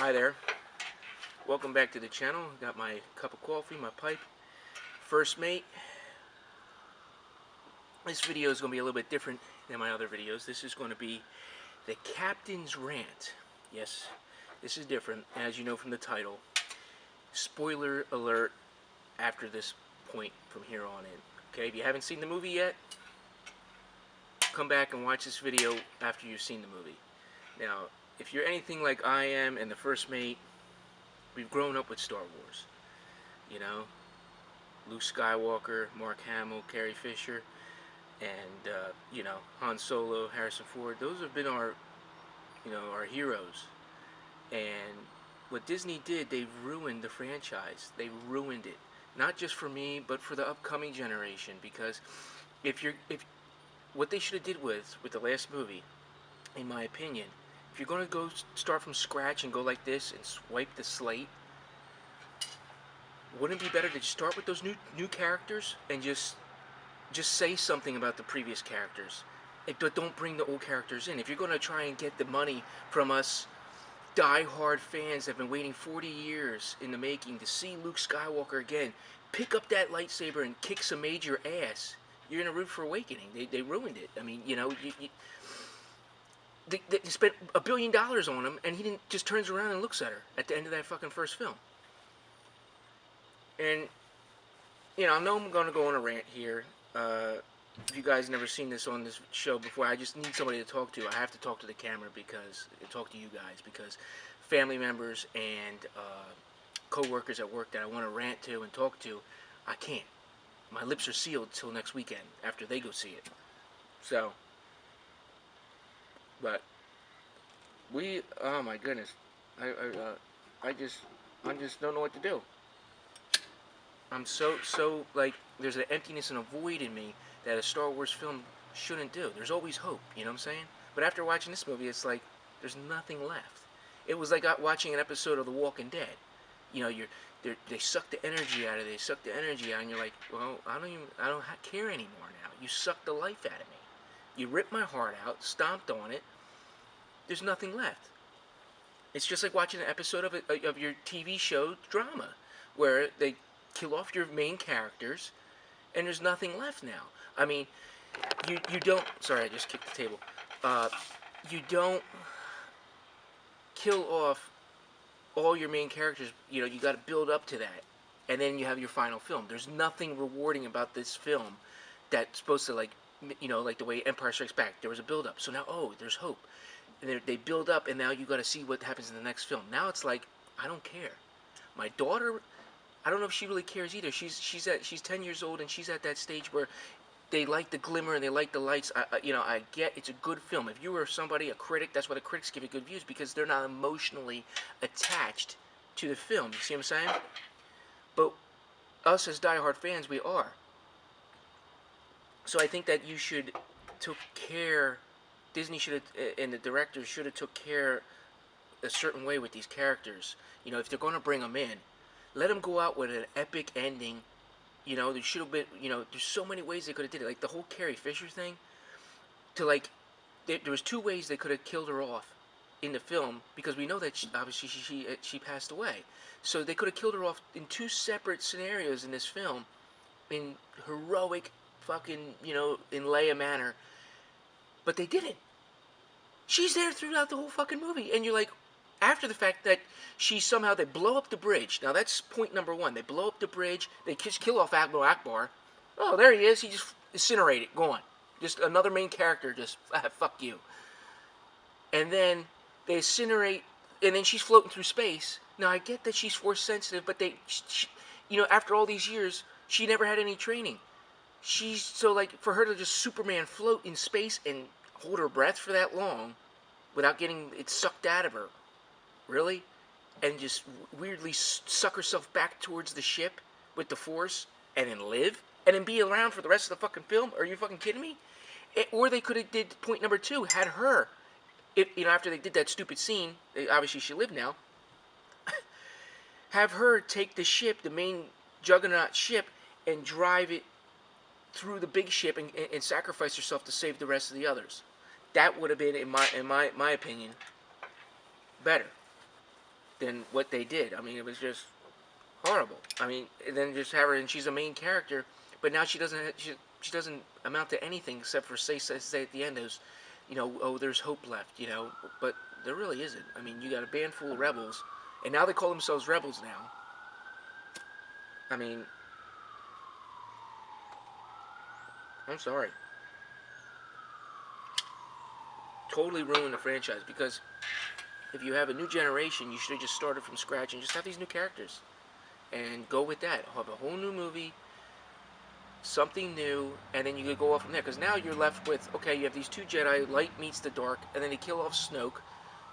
Hi there. Welcome back to the channel. Got my cup of coffee, my pipe. First mate. This video is going to be a little bit different than my other videos. This is going to be the Captain's Rant. Yes, this is different, as you know from the title. Spoiler alert after this point from here on in. Okay, if you haven't seen the movie yet, come back and watch this video after you've seen the movie. Now, if you're anything like I am and the first mate, we've grown up with Star Wars. You know, Luke Skywalker, Mark Hamill, Carrie Fisher, and Han Solo, Harrison Ford. Those have been our heroes. And what Disney did, they ruined the franchise. They ruined it, not just for me, but for the upcoming generation. Because if what they should have did with the last movie, in my opinion, if you're going to go start from scratch and go like this and wipe the slate, wouldn't it be better to start with those new characters and just say something about the previous characters, but don't bring the old characters in? If you're going to try and get the money from us die-hard fans that have been waiting 40 years in the making to see Luke Skywalker again, pick up that lightsaber and kick some major ass. You're in a root for Awakening. They ruined it. I mean, they spent $1 billion on him, and he just turns around and looks at her at the end of that fucking first film. And, I know I'm going to go on a rant here. If you guys never seen this on this show before, I just need somebody to talk to. I have to talk to the camera talk to you guys, because family members and co-workers at work that I want to rant to and talk to, I can't. My lips are sealed till next weekend after they go see it. So, but oh my goodness, I just don't know what to do. I'm so like, there's an emptiness and a void in me that a Star Wars film shouldn't do. There's always hope, you know what I'm saying? But after watching this movie, it's like there's nothing left. It was like watching an episode of The Walking Dead. They suck the energy out of it. They suck the energy out, and you're like, well, I don't care anymore now. You sucked the life out of me. You ripped my heart out, stomped on it. There's nothing left. It's just like watching an episode of your TV show drama, where they kill off your main characters, and there's nothing left now. I mean, you don't. Sorry, I just kicked the table. You don't kill off all your main characters. You got to build up to that, and then you have your final film. There's nothing rewarding about this film that's supposed to, like the way Empire Strikes Back. There was a build up, so now there's hope, and they build up, and now you got to see what happens in the next film. Now it's like, I don't care. My daughter, I don't know if she really cares either. She's 10 years old, and she's at that stage where they like the glimmer and they like the lights. I get it's a good film. If you were somebody, a critic, that's why the critics give it good views, because they're not emotionally attached to the film. You see what I'm saying? But us as diehard fans, we are. So I think that you should took care. Disney should have, and the directors should have took care a certain way with these characters. If they're going to bring them in, let them go out with an epic ending. There should have been, there's so many ways they could have did it. Like the whole Carrie Fisher thing, there was 2 ways they could have killed her off in the film, because we know that obviously she passed away. So they could have killed her off in 2 separate scenarios in this film, in heroic fucking, in Leia manner. But they didn't. She's there throughout the whole fucking movie, and you're like, after the fact that they blow up the bridge. Now that's point number 1. They blow up the bridge. They just kill off Admiral Akbar. Oh, there he is. He just incinerated. Gone. Just another main character. Just fuck you. And then they incinerate, and then she's floating through space. Now I get that she's force sensitive, but after all these years, she never had any training. For her to just Superman float in space and hold her breath for that long, without getting it sucked out of her. Really? And just weirdly suck herself back towards the ship with the Force, and then live? And then be around for the rest of the fucking film? Are you fucking kidding me? Or they could have did point number 2, had her, after they did that stupid scene, obviously she lived now, have her take the ship, the main Juggernaut ship, and drive it through the big ship and sacrifice herself to save the rest of the others. That would have been, in my opinion, better. than what they did. I mean, it was just horrible. I mean, and then just have her, and she's a main character, but now she doesn't amount to anything except for say at the end, there's, oh, there's hope left, but there really isn't. I mean, you got a band full of rebels, and now they call themselves rebels now. I mean, I'm sorry. Totally ruined the franchise, because if you have a new generation, you should have just started from scratch and just have these new characters and go with that. Have a whole new movie, something new, and then you could go off from there. Because now you're left with, okay, you have these two Jedi, light meets the dark, and then they kill off Snoke.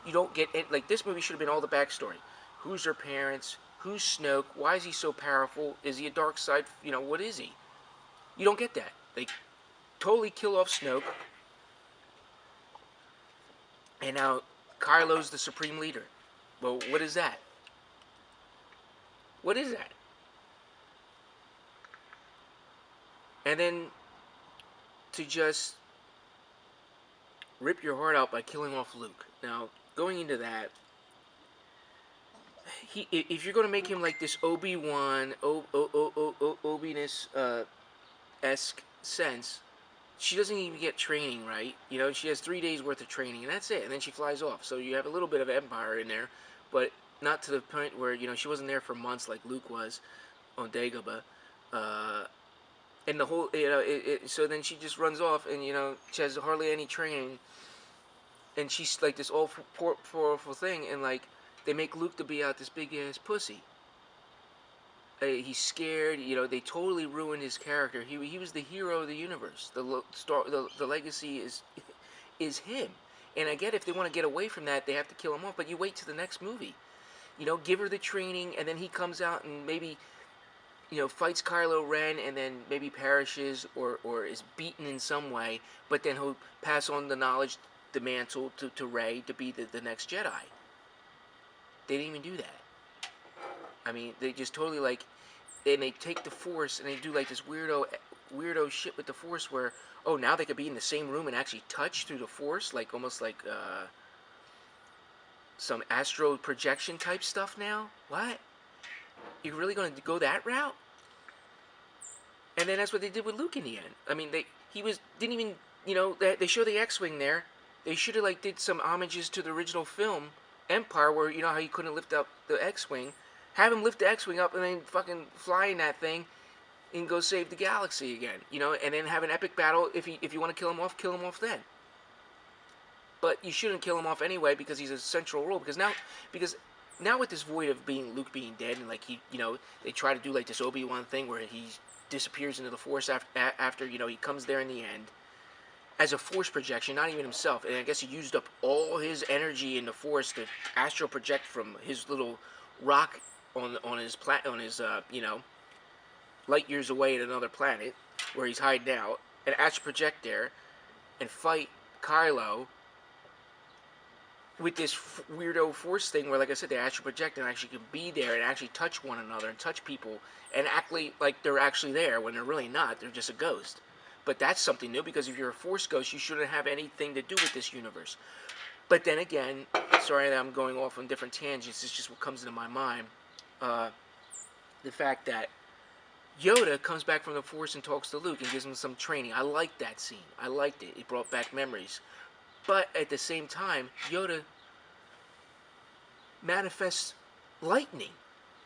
You don't get it. Like, this movie should have been all the backstory. Who's their parents? Who's Snoke? Why is he so powerful? Is he a dark side? What is he? You don't get that. They totally kill off Snoke. And now Kylo's the supreme leader. Well, what is that? What is that? And then to just rip your heart out by killing off Luke. Now, going into that, if you're going to make him like this Obi-Wan, Obi-ness esque sense, she doesn't even get training, right? She has 3 days worth of training, and that's it. And then she flies off. So you have a little bit of Empire in there, but not to the point where, she wasn't there for months like Luke was on Dagobah. And the whole, so then she just runs off, and, she has hardly any training. And she's like this all powerful thing, and like, they make Luke to be out this big-ass pussy. He's scared. They totally ruined his character. He was the hero of the universe. The legacy is him. And I get if they want to get away from that, they have to kill him off. But you wait to the next movie. Give her the training, and then he comes out and maybe, fights Kylo Ren, and then maybe perishes or is beaten in some way. But then he'll pass on the knowledge, the mantle to Rey to be the next Jedi. They didn't even do that. I mean, they just totally like, and they take the Force and they do like this weirdo shit with the Force where, oh, now they could be in the same room and actually touch through the Force, like almost like some astral projection type stuff now. What? You're really going to go that route? And then that's what they did with Luke in the end. I mean, didn't even, they show the X-Wing there. They should have like did some homages to the original film Empire, where how you couldn't lift up the X-Wing. Have him lift the X-Wing up and then fucking fly in that thing and go save the galaxy again, and then have an epic battle. If you want to kill him off then. But you shouldn't kill him off anyway, because he's a central role. Because now with this void of Luke being dead, and like they try to do like this Obi-Wan thing where he disappears into the Force after he comes there in the end as a Force projection, not even himself. And I guess he used up all his energy in the Force to astral project from his little rock on his light years away at another planet where he's hiding out, and astral project there and fight Kylo with this weirdo Force thing where, like I said, they astral project and actually can be there and actually touch one another and touch people and act like they're actually there when they're really not. They're just a ghost. But that's something new, because if you're a Force ghost, you shouldn't have anything to do with this universe. But then again, sorry that I'm going off on different tangents, it's just what comes into my mind. The fact that Yoda comes back from the Force and talks to Luke and gives him some training. I liked that scene. I liked it. It brought back memories. But at the same time, Yoda manifests lightning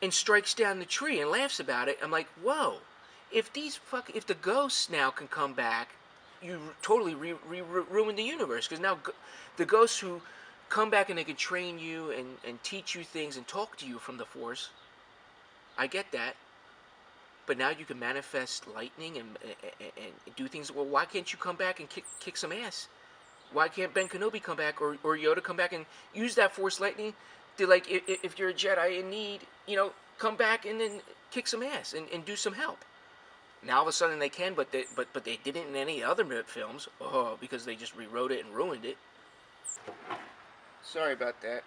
and strikes down the tree and laughs about it. I'm like, whoa. If the ghosts now can come back, you totally ruin the universe. Because now the ghosts who come back and they can train you and teach you things and talk to you from the Force, I get that. But now you can manifest lightning and do things. Well, why can't you come back and kick some ass? Why can't Ben Kenobi come back or Yoda come back and use that Force lightning to, like, if you're a Jedi in need, come back and then kick some ass and do some help? Now all of a sudden they can, but they didn't in any other films. Oh, because they just rewrote it and ruined it. Sorry about that.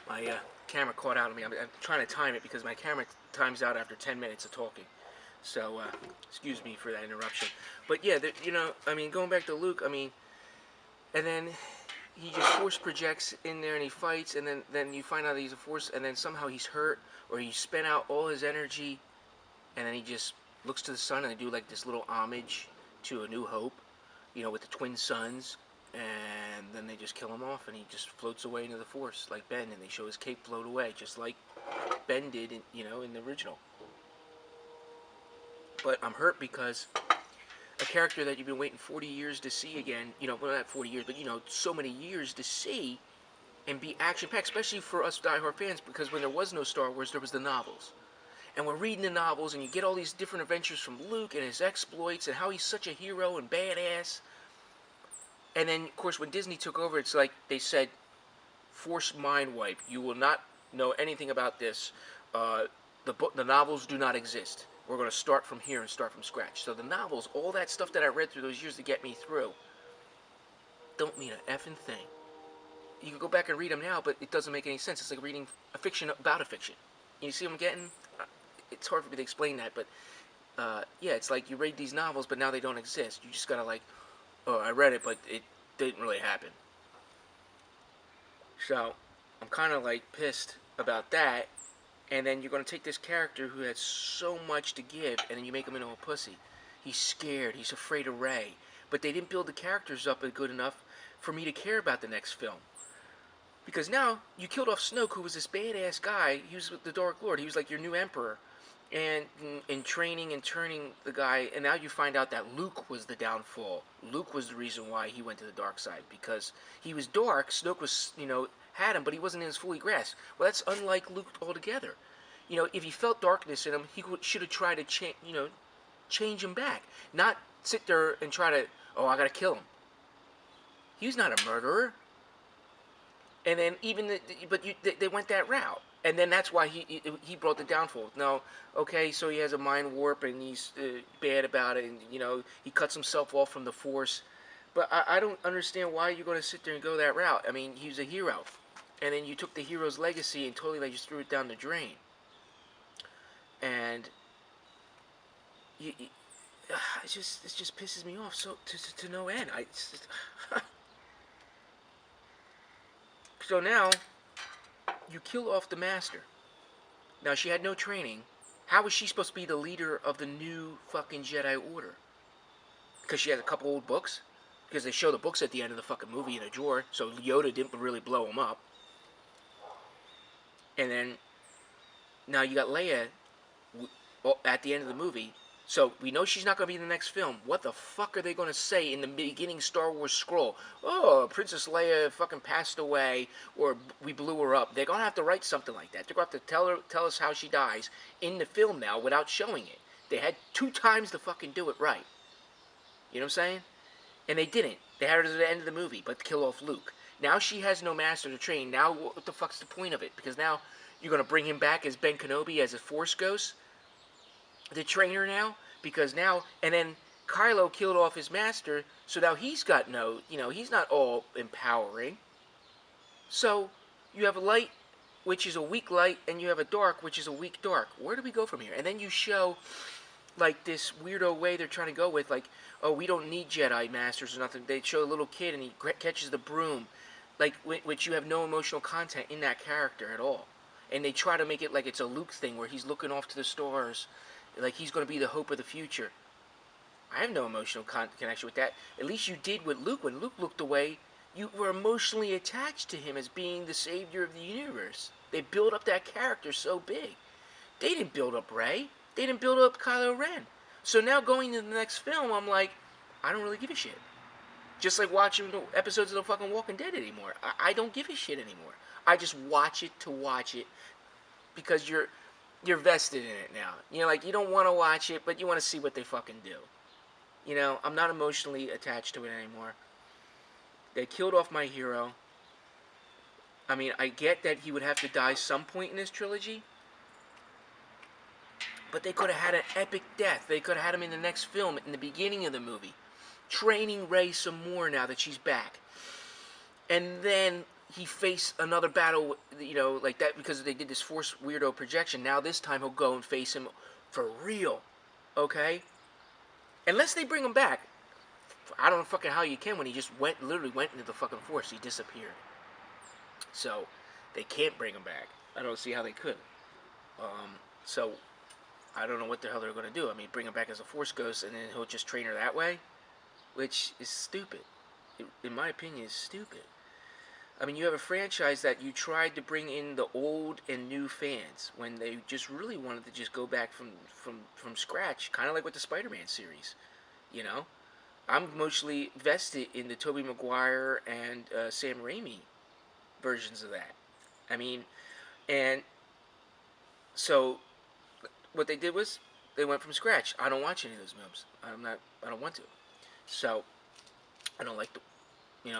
My camera caught out of me. I'm trying to time it because my camera times out after 10 minutes of talking. So, excuse me for that interruption. But yeah, I mean, going back to Luke, I mean, and then he just force projects in there and he fights, and then you find out he's a force, and then somehow he's hurt or he spent out all his energy, and then he just looks to the sun, and they do like this little homage to A New Hope, with the twin suns, and then they just kill him off, and he just floats away into the force like Ben, and they show his cape float away just like Ben did in the original. But I'm hurt because a character that you've been waiting 40 years to see again, well, not 40 years, but so many years to see and be action-packed, especially for us diehard fans, because when there was no Star Wars, there was the novels. And we're reading the novels, and you get all these different adventures from Luke and his exploits and how he's such a hero and badass. And then, of course, when Disney took over, it's like they said, force mind wipe. You will not know anything about this. The novels do not exist. We're going to start from here and start from scratch. So the novels, all that stuff that I read through those years to get me through, don't mean a effing thing. You can go back and read them now, but it doesn't make any sense. It's like reading a fiction about a fiction. You see what I'm getting? It's hard for me to explain that, but yeah, it's like you read these novels, but now they don't exist. You just gotta oh, I read it, but it didn't really happen. So I'm kind of pissed about that. And then you're going to take this character who had so much to give, and then you make him into a pussy. He's scared. He's afraid of Rey. But they didn't build the characters up good enough for me to care about the next film. Because now, you killed off Snoke, who was this badass guy. He was with the Dark Lord. He was like your new emperor. And in training and turning the guy, and now you find out that Luke was the downfall. Luke was the reason why he went to the dark side. Because he was dark, Snoke was, had him, but he wasn't in his fully grasp. Well, that's unlike Luke altogether. If he felt darkness in him, he should have tried to change him back. Not sit there and try to, I gotta kill him. He was not a murderer. And then they went that route. And then that's why he brought the downfall. Now, okay, so he has a mind warp and he's bad about it, and he cuts himself off from the Force. But I don't understand why you're going to sit there and go that route. I mean, he was a hero, and then you took the hero's legacy and totally just threw it down the drain. And it just pisses me off so to no end. So now you kill off the Master. Now, she had no training. How was she supposed to be the leader of the new fucking Jedi Order? Because she has a couple old books? Because they show the books at the end of the fucking movie in a drawer, so Yoda didn't really blow them up. And then, now you got Leia at the end of the movie. So, we know she's not going to be in the next film. What the fuck are they going to say in the beginning Star Wars scroll? Oh, Princess Leia fucking passed away, or we blew her up. They're going to have to write something like that. They're going to have to tell us how she dies in the film now without showing it. They had 2 times to fucking do it right. You know what I'm saying? And they didn't. They had her at the end of the movie, but to kill off Luke. Now she has no master to train. Now what the fuck's the point of it? Because now you're going to bring him back as Ben Kenobi, as a Force Ghost? The trainer now, because now, and then Kylo killed off his master, so now he's got he's not all empowering. So you have a light, which is a weak light, and you have a dark, which is a weak dark. Where do we go from here? And then you show this weirdo way they're trying to go with, oh, we don't need Jedi masters or nothing. They show a little kid and he catches the broom, which you have no emotional content in that character at all. And they try to make it like it's a Luke thing where he's looking off to the stars, like he's going to be the hope of the future. I have no emotional connection with that. At least you did with Luke. When Luke looked away, you were emotionally attached to him as being the savior of the universe. They built up that character so big. They didn't build up Rey. They didn't build up Kylo Ren. So now going to the next film, I'm like, I don't really give a shit. Just like watching the episodes of the fucking Walking Dead anymore. I don't give a shit anymore. I just watch it to watch it because you're vested in it now. You don't want to watch it, but you want to see what they fucking do. I'm not emotionally attached to it anymore. They killed off my hero. I mean, I get that he would have to die some point in this trilogy, but they could have had an epic death. They could have had him in the next film, in the beginning of the movie, training Rey some more now that she's back. And then he faced another battle, like that, because they did this Force weirdo projection. Now this time he'll go and face him for real, okay? Unless they bring him back. I don't know fucking how you can when he just literally went into the fucking Force. He disappeared. So they can't bring him back. I don't see how they could. So I don't know what the hell they're going to do. I mean, bring him back as a Force ghost, and then he'll just train her that way, which is stupid. In my opinion, is stupid. I mean, you have a franchise that you tried to bring in the old and new fans when they just really wanted to just go back from scratch, kind of like with the Spider-Man series. You know, I'm mostly vested in the Tobey Maguire and Sam Raimi versions of that. I mean, and so what they did was they went from scratch. I don't watch any of those movies. I don't want to. So I don't like the,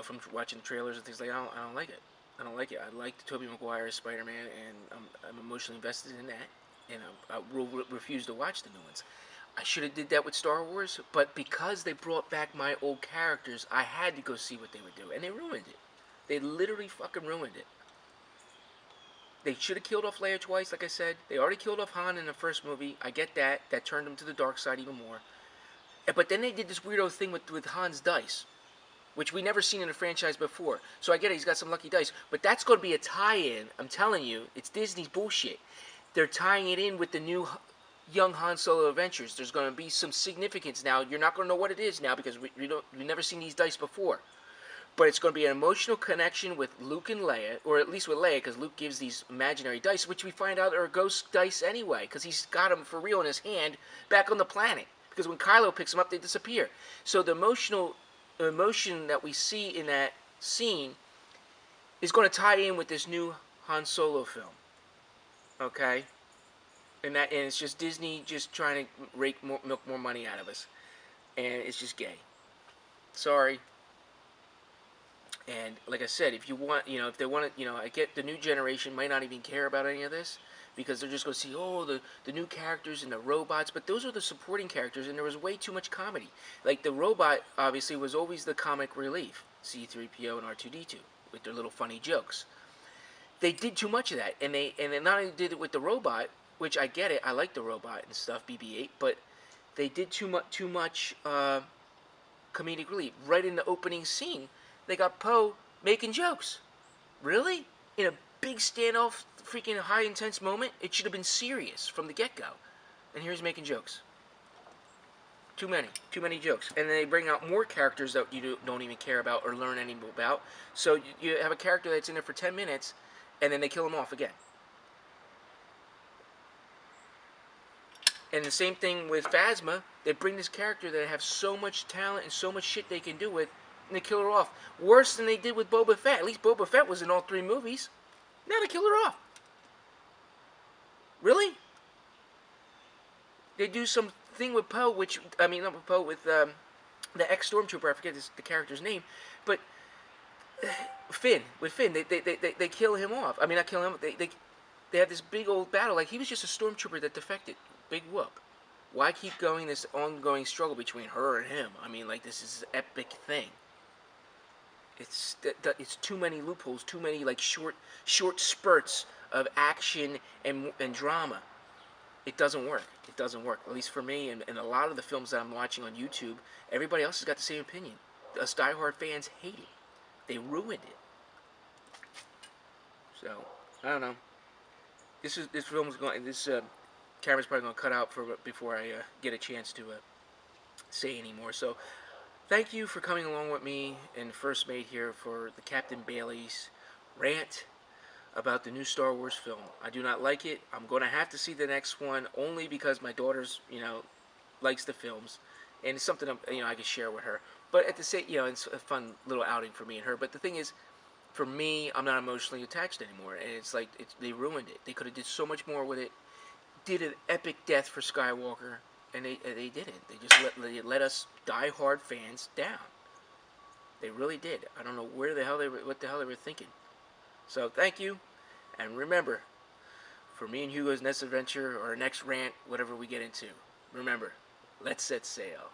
from watching the trailers and things like that. I don't like it. I don't like it. I like the Tobey Maguire Spider-Man, and I'm emotionally invested in that. And I will refuse to watch the new ones. I should have did that with Star Wars, but because they brought back my old characters, I had to go see what they would do, and they ruined it. They literally fucking ruined it. They should have killed off Leia twice, like I said. They already killed off Han in the first movie. I get that. That turned him to the dark side even more. But then they did this weirdo thing with Han's dice, which we never seen in a franchise before. So I get it, he's got some lucky dice. But that's going to be a tie-in. I'm telling you, it's Disney's bullshit. They're tying it in with the new young Han Solo adventures. There's going to be some significance now. You're not going to know what it is now because we've never seen these dice before. But it's going to be an emotional connection with Luke and Leia, or at least with Leia, because Luke gives these imaginary dice, which we find out are ghost dice anyway, because he's got them for real in his hand back on the planet. Because when Kylo picks them up, they disappear. So the emotion that we see in that scene is going to tie in with this new Han Solo film. Okay? And it's just Disney just trying to milk more money out of us. And it's just gay. Sorry. And like I said, if you want, if they want to, I get the new generation might not even care about any of this because they're just going to see, the new characters and the robots. But those are the supporting characters, and there was way too much comedy. Like the robot, obviously, was always the comic relief, C-3PO and R2-D2, with their little funny jokes. They did too much of that, and they not only did it with the robot, which I get it, I like the robot and stuff, BB-8, but they did too much comedic relief. Right in the opening scene, they got Poe making jokes. Really? In a big standoff, freaking high intense moment? It should have been serious from the get-go. And here's making jokes. Too many jokes. And then they bring out more characters that you don't even care about or learn anything about. So you have a character that's in there for 10 minutes, and then they kill him off again. And the same thing with Phasma. They bring this character that have so much talent and so much shit they can do with, and they kill her off. Worse than they did with Boba Fett. At least Boba Fett was in all 3 movies. Now they kill her off. Really? They do some thing with Poe, not with Poe, with the ex-stormtrooper, I forget the character's name, but Finn, they kill him off. I mean, not kill him, they have this big old battle, like he was just a stormtrooper that defected. Big whoop. Why keep going this ongoing struggle between her and him? I mean, like, this is an epic thing. It's too many loopholes, too many like short spurts of action and drama. It doesn't work. It doesn't work. At least for me, and a lot of the films that I'm watching on YouTube, everybody else has got the same opinion. Us diehard fans hate it. They ruined it. So I don't know. This film's going. This camera's probably going to cut out before I get a chance to say any more. So thank you for coming along with me and First Mate here for the Captain Bailey's rant about the new Star Wars film. I do not like it. I'm going to have to see the next one only because my daughter's, likes the films, and it's something I can share with her. But at the same, it's a fun little outing for me and her. But the thing is, for me, I'm not emotionally attached anymore, and it's like they ruined it. They could have did so much more with it. Did an epic death for Skywalker, and they didn't. They just let us die-hard fans down. They really did. I don't know what the hell they were thinking. So thank you, and remember, for me and Hugo's next adventure or next rant, whatever we get into, remember, let's set sail.